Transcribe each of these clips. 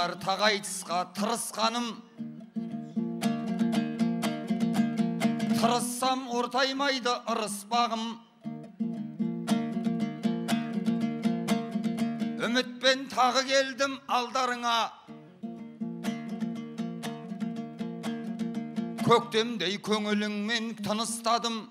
болар тағайтысқа тырысқаным, тырыссам ортаймайды ырыспағым. Үмітпен тағы келдім алдарыңа, көктемдей көңіліңмен тыныстадым.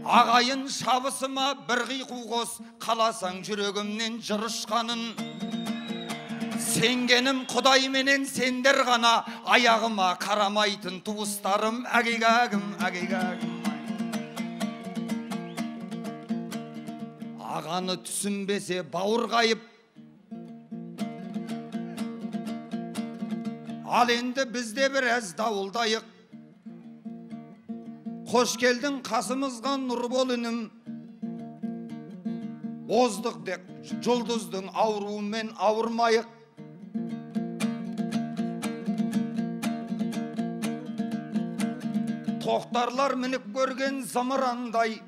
Ағайын шабысыма бір қиқу қос, қаласаң жүрегімнен жырышқанын. Сенгенім Құдайменен сендер ғана, аяғыма қарамайтын туыстарым, әгегагім, әгегагім. Ағаны түсінбесе бауыр қайып, ал енді бізде біраз дауылдайық. Қош келдің қасымызға нұр бол інім, оздық деп жұлдыздың ауруымен ауырмайық. Тоқтарлар мініп көрген зымырандай,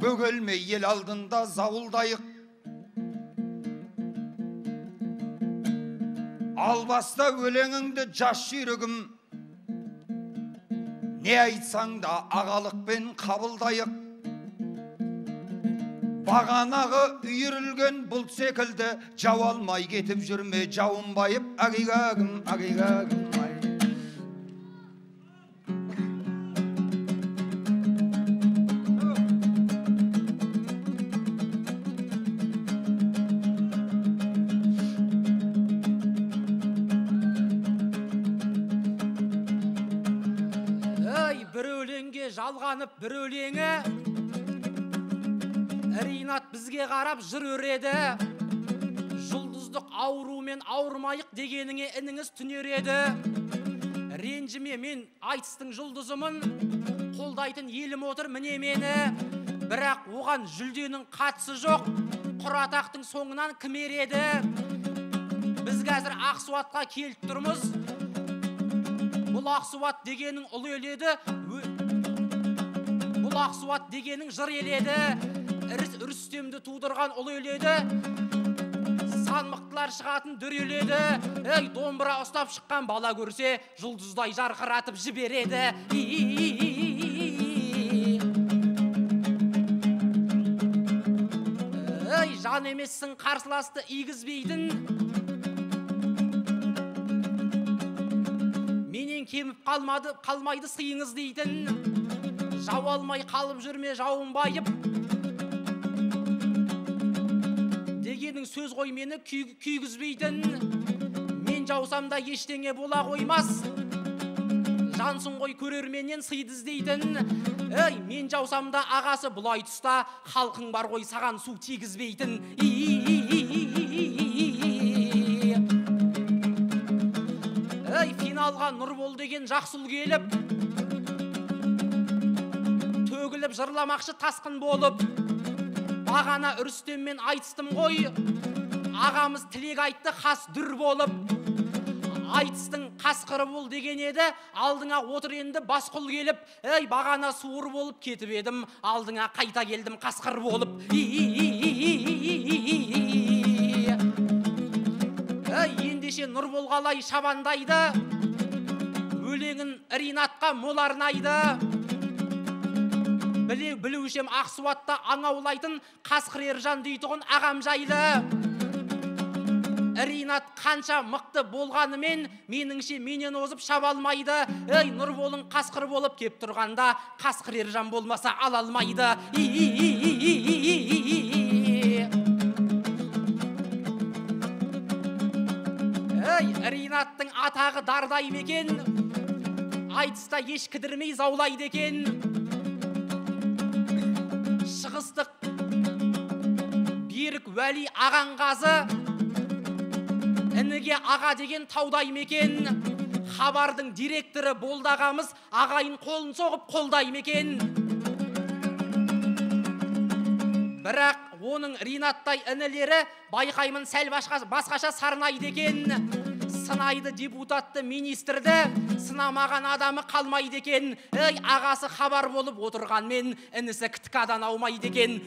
бөгелмей ел алдында зауылдайық. Албаста өлеңіңді жас жүрегім, не айтсаң да ағалықпен қабылдайық. Бағанағы үйірілген бұлт секілді, жау алмай кетіп жүрме жауын байып, әгегагім, әгегагім. Жалғанып бір өлеңі, Ринат бізге қарап жыр өреді. Жұлдыздық аурумен ауырмайық дегеніңе ініңіз түнереді. Ренжіме, мен айтыстың жұлдызымын, қолдайтын елім отыр міне мені. Бірақ оған жүлденің қатысы жоқ, құратақтың соңынан кім ереді? Біз қазір Ақсуатқа келіп тұрмыз. Бұл Ақсуат дегенің ұлы еледі, Ақсуат дегенің жыр еледі. Үрістемді тудырған ұлы еледі. Сан мықтылар шығатын дүр еледі. Ей, домбыра ұстап шыққан бала көрсе, жұлдыздай жарқыратып жібереді. Ей, жан емессің қарсыласты игізбейтін. Менен кеміп қалмайды сыйыңыз дейтін. Жау алмай қалып жүрме жауын байып, дегенің сөз ғой мені күйгізбейтін. Мен жаусам да ештеңе бола қоймас, жансың ғой көрерменнен сыйды іздейтін. Ей, мен жаусам да ағасы бұлай тұста, халқың бар ғой саған су тигізбейтін. Ей, финалға нұр бол деген жақсыл келіп, төгіліп жырламақшы тасқын болып. Бағана Үрістеммен айтыстым ғой, ағамыз тілек айтты қас дүр болып. Айтыстың қасқыры бол деген еді, алдыңа отыр енді басқұл келіп. Ей, бағана суыр болып кетіп едім, алдыңа қайта келдім қасқыр болып. Ей, ендеше нұр болғалай шабандайды, өлеңін Ринатқа мол арнайды. Білушем Ақсуатта аңаулайтын қасқыр ержан дейтұғын ағам жайлы. Ринат қанша мықты болғанымен, меніңше менен озып шаба алмайды. Ей, нұр болың қасқыр болып кеп тұрғанда, қасқыр ержан болмаса ала алмайды. Ей, Ринаттың атағы дардай мекен, айтыста еш кідірмей заулайды екен. Шығыстық берік уәли ағанғазы, ініге аға деген таудай мекен. Хабардың директоры болдағамыз, ағайын қолын соғып қолдай мекен. Бірақ оның Ринаттай інілері байқаймын сәл басқаша сарнайды екен. сынайды депутатты министрді, сынамаған адамы қалмайды екен. Ей, ағасы хабар болып отырғанмен, інісі кіткадан аумайды екен.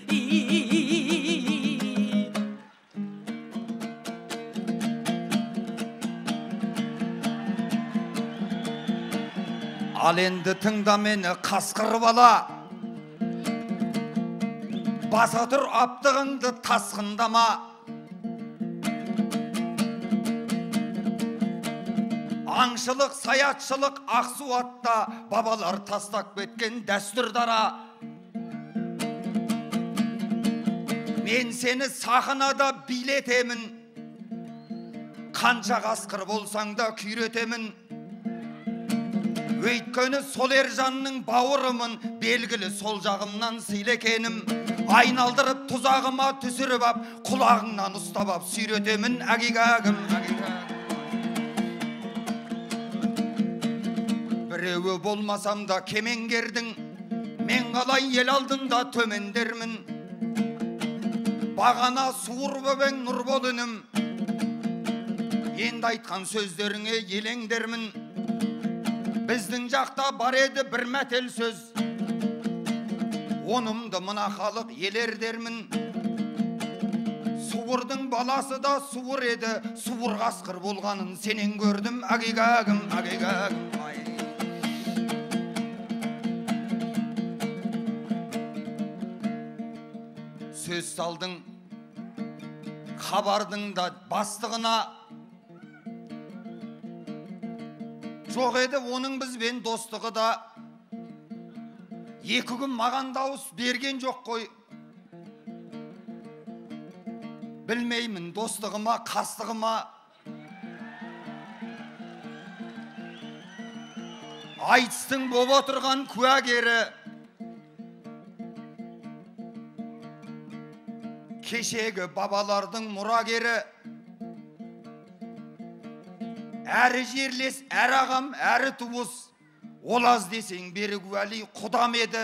Ал енді тыңда мені, қасқыр бала, баса тұр аптығыңды тасқындама. Аңшылық, саятшылық Ақсуатта бабалар тастап кеткен дәстүр дара. Мен сені сахнада билетемін, қанша қасқыр болсаң да күйретемін. Өйткені сол Ержанның бауырымын, белгілі сол жағымнан сыйлекенім. Айналдырып тұзағыма түсіріп ап, құлағыңнан ұстап ап сүйретемін, әгигагым, әгигагым. Біреуі болмасам да кемеңгердің, мен қалай ел алдында төмендермін. Бағана суыр бөбең нұр бол үнім, енді айтқан сөздеріңе елеңдермін. Біздің жақта бар еді бір мәтел сөз, онымды мына халық елердермін. Суырдың баласы да суыр еді, суыр қасқыр болғанын сенен көрдім, әгигагым, әгигагым. Сөз салдың хабардың да бастығына, жоқ еді оның бізбен достығы да. Екі күн маған дауыс берген жоқ қой. Білмеймін достығыма, қастығыма. Айтыстың боп отырған куәгері, кешегі бабалардың мұрагері. Әрі жерлес, әрі ағам, әрі туыс, олаз десең бері куәли құдам еді.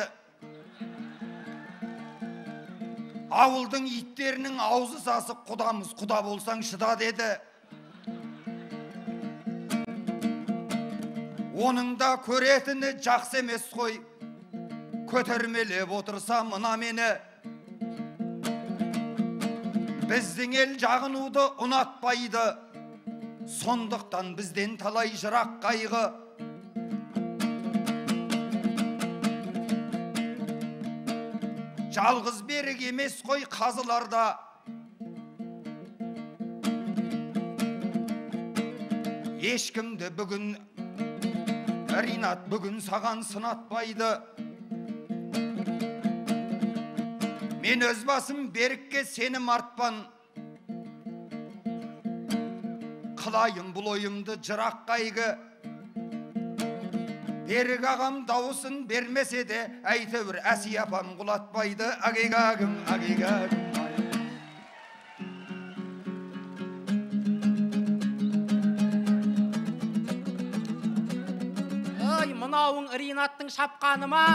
Ауылдың иттерінің аузы сасып, құдамыз құда болсаң шыда деді. Оның да көретіні жақсы емес қой, көтермелеп отырса мына мені. Біздің ел жағынуды ұнатпайды, сондықтан бізден талай жырақ қайғы. Жалғыз берік емес қой қазыларда, ешкімді бүгін Ринат бүгін саған сынатпайды. Мен өз басым берікке сенім артпан, қылайым бұл ойымды жырақ қайғы. Берік ағам дауысын бермесе де, әйтеуір әси апам құлатпайды, әгигагым, әгигагым. Ай, мынауың Ринаттың шапқаны ма,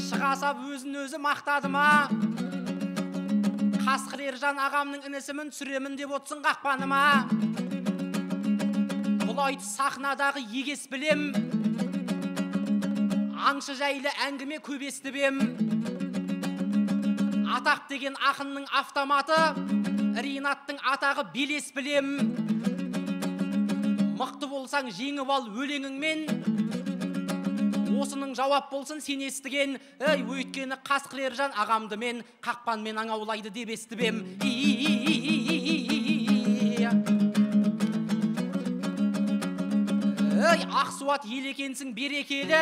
шығасап өзін өзі мақтады ма? Қасқыр Ержан ағамның інісімін түсіремін деп отсын қақпаны ма? Бұлайды сахнадағы егес білем, аңшы жайлы әңгіме көп естібем. Атақ деген ақынның автоматы, Ринаттың атағы белес білем. Мықты болсаң жеңіп ал өлеңіңмен, осының жауап болсын сен естіген. Өйткені Қасқыр Ержан ағамды мен қақпанмен аңаулайды деп естібем. Ақсуат ел екенсің берекелі,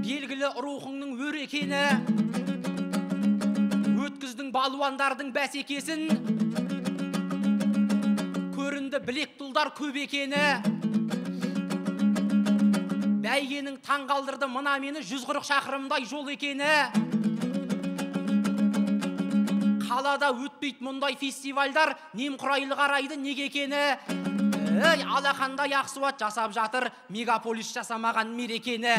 белгілі рухыңның өр екені. Өткіздің балуандардың бәсекесін, көрінді білек тұлдар көп екені. Бәйгенің таңғалдырды мына мені 140 шақырымдай жол екені. Қалада өтпейді мұндай фестивальдар, немқұрайлы қарайды неге екені. Алақандай Ақсуат жасап жатыр, мегаполис жасамаған мерекені.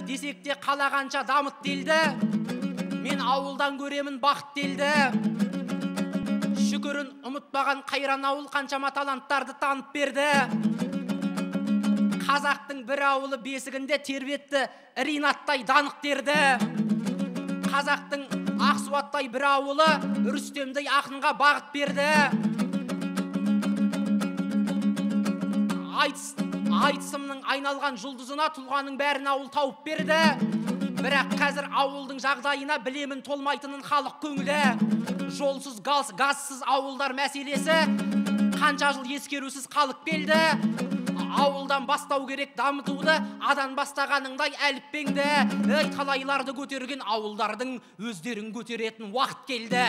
Десек те қалағанша дамыт делді, Мен ауылдан көремін бақыт делді. Шүкірін ұмытпаған қайран ауыл қаншама таланттарды танып берді. Қазақтың бір ауылы бесігінде тербетті Ринаттай данық дерді. Қазақтың Ақсуаттай бір ауылы Рүстемдей ақынға бағыт берді. Айтысымның айналған жұлдызына тұлғаның бәрін ауыл тауып берді. Бірақ қазір ауылдың жағдайына білемін толмайтынын халық көңілі. Жолсыз, газсыз ауылдар мәселесі қанша жыл ескерусіз қалып келді. Ауылдан бастау керек дамытуды, адан бастағаныңдай әліппеңді. Талайларды көтерген ауылдардың өздерін көтеретін уақыт келді.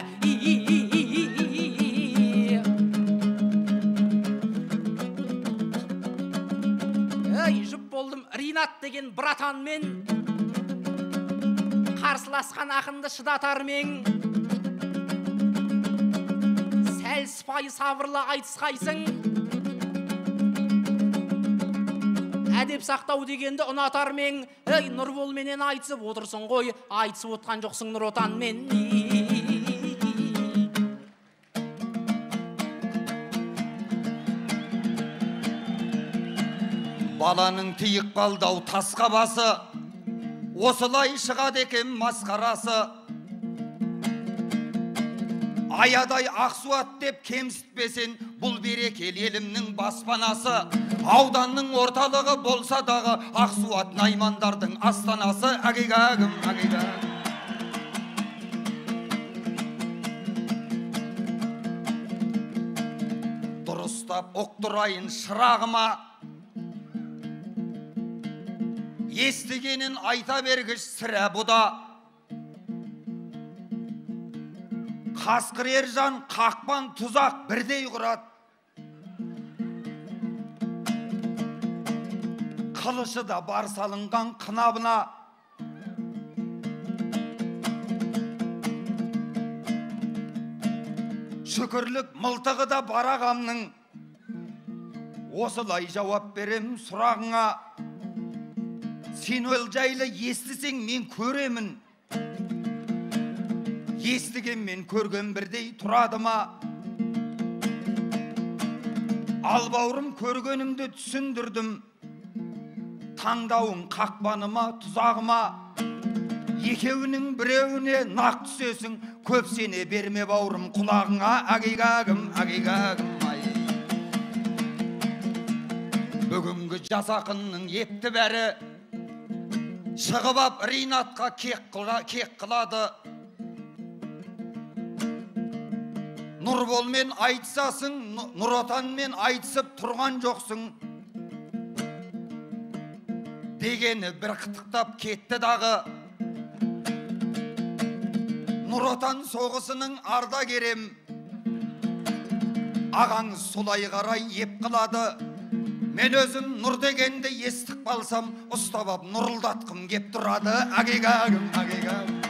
Жұп болдым Ринат деген братанмен, қарсыласқан ақынды шыдатармен. Сәл сыпайы сабырлы айтысқайсың, әдеп сақтау дегенді ұнатармен. Нұрболменен айтысып отырсың ғой, айтысып отқан жоқсың Нұр Отанмен. Баланың тиік балдау тасқа басы, осылай шығады екен масқарасы. Аядай Ақсуат деп кемсітпесен, бұл берекел елімнің баспанасы. Ауданның орталығы болса дағы, Ақсуат наймандардың астанасы. Агигагым, агигагым. Дұрыстап ұқтырайын шырағыма, естігенін айта бергіш сірә бұда. Қасқыр ержан қақпан тұзақ бірдей құрат. Қылышы да бар салынған қынабына. Шүкірлік мылтығы да бар ағамның. Осылай жауап берем сұрағыңа. Сен ол жайлы естісең мен көремін. Естіген мен көрген бірдей тұрады ма? Ал бауырым көргенімді түсіндірдім. Таңдауың қақпаныма, тұзағыма. Екеуінің біреуіне нақ түсесің. Көп сене берме бауырым құлағыңа. Агигагым, агигагым. Бүгінгі жас ақынның епті бәрі шығып ап Ринатқа кек қылады. Нұрболмен айтысасың, Нұр Отанмен айтысып тұрған жоқсың дегені бір қытықтап кетті дағы. Нұр Отан соғысының ардагерем, ағаңыз солай қарай еп қылады. Мен өзім нұр дегенді естік балсам, ұстап ап нұрылдатқым кеп тұрады. Агигагым, агигагым.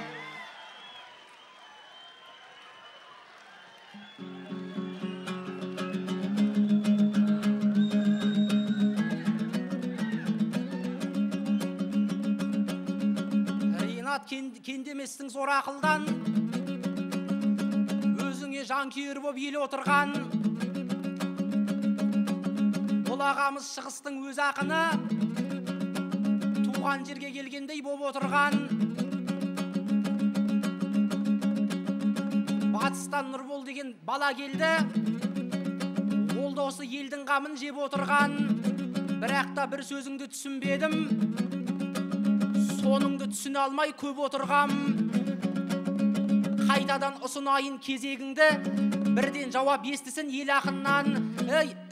Ринат кендеместің зор ақылдан, өзіңе жанкүйер боп ел отырған. Бұл ағамыз шығыстың өз ақыны, туған жерге келгендей боп отырған. Батыстан Нұрбол деген бала келді, ол да осы елдің қамын жеп отырған. Бірақ та бір сөзіңді түсінбедім, соныңды түсіне алмай көп отырғам. Қайтадан ұсынайын кезегіңді, бірден жауап естісін ел ақыннан.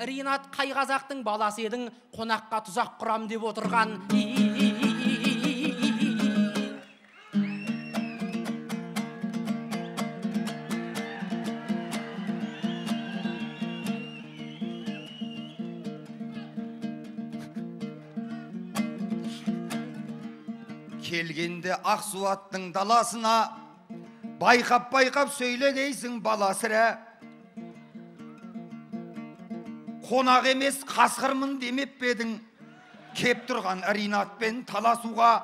Ринат қай қазақтың баласы едің, қонаққа тұзақ құрам деп отырған. Келгенде Ақсуаттың даласына, байқап сөйлегейсің бала сірә. Қонақ емес қасқырмын демеп бедің, кеп тұрған Ринатпен таласуға.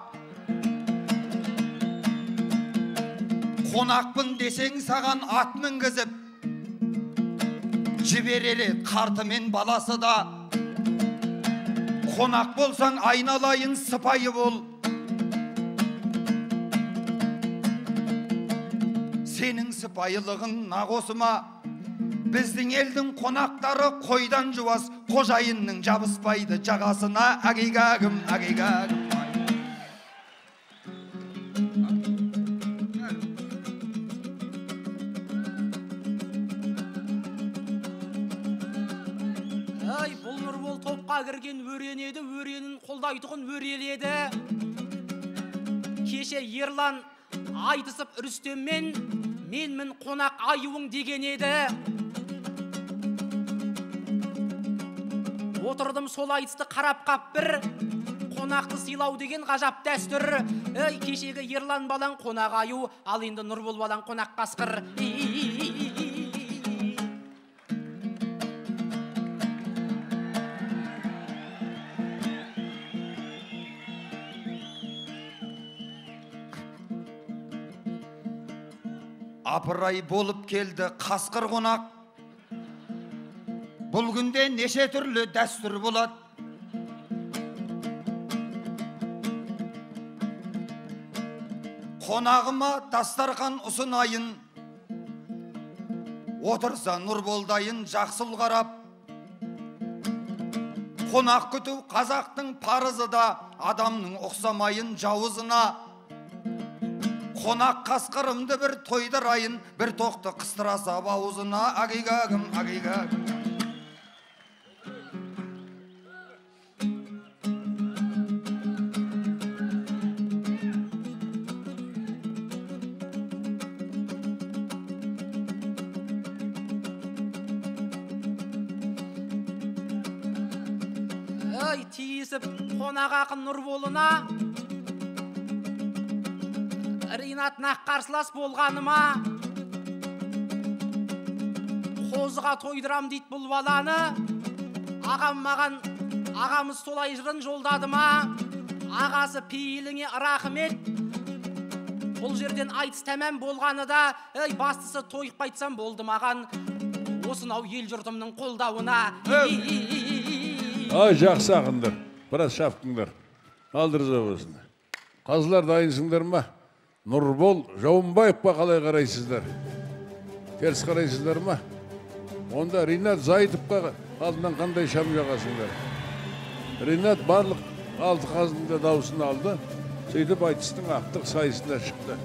Қонақпын десең саған ат мінгізіп, жіберелі қарты мен баласы да. Қонақ болсаң айналайын сыпайы бол. Сенің сыпайылығың нақ осыма. Біздің елдің қонақтары қойдан жуас, қожайынның жабыспайды жағасына. Агигагым, агигагым. Бұл Нұрбол топқа кірген өрен еді, өренін қолдайтұғын өреледі. Кеше Ерлан айтысып Рүстеммен менмін қонақ аюың деген еді. Отырдым сол айтысты қарап қап бір, қонақты сыйлау деген ғажап дәстүр. Кешегі Ерлан балаң қонақ аю, ал енді Нұрбол балаң қонақ қасқыр. Апырай болып келді қасқыр қонақ. Бұл күнде неше түрлі дәстүр болады. Қонағыма дастархан ұсынайын, отырса Нұрболдайын жақсыл қарап. Қонақ күту қазақтың парызы да, адамның ұқсамайын жауызына. Қонақ қасқырымды бір тойдырайын, бір тоқты қыстыраса бауызына. Агигагым, агигагым. Тиісіп қонақ ақын Нұрболына, Ринат нақ қарсылас болғаныма, қозыға тойдырам дейді бұл баланы. Ағам маған, ағамыз солай жырын жолдады ма? Ағасы пейіліңе рахмет. Бұл жерден айтыс тәмәм болғаны да, бастысы тойып қайтсам болды маған, осынау ел жұртымның қолдауына. Ай, жақсы ақындар, біраз шапқыңдар. Алдырза болсын. Қазылар дайынсыңдар ма? Нұрбол Жауынбаевқа қалай қарайсыздар? Теріс қарайсыздар ма? Онда Ринат Зайытовқа алдынан қандай шам жағасыңдар? Ринат барлық 6 қазында дауысын алды, сөйтіп айтыстың ақтық сайысына шықты.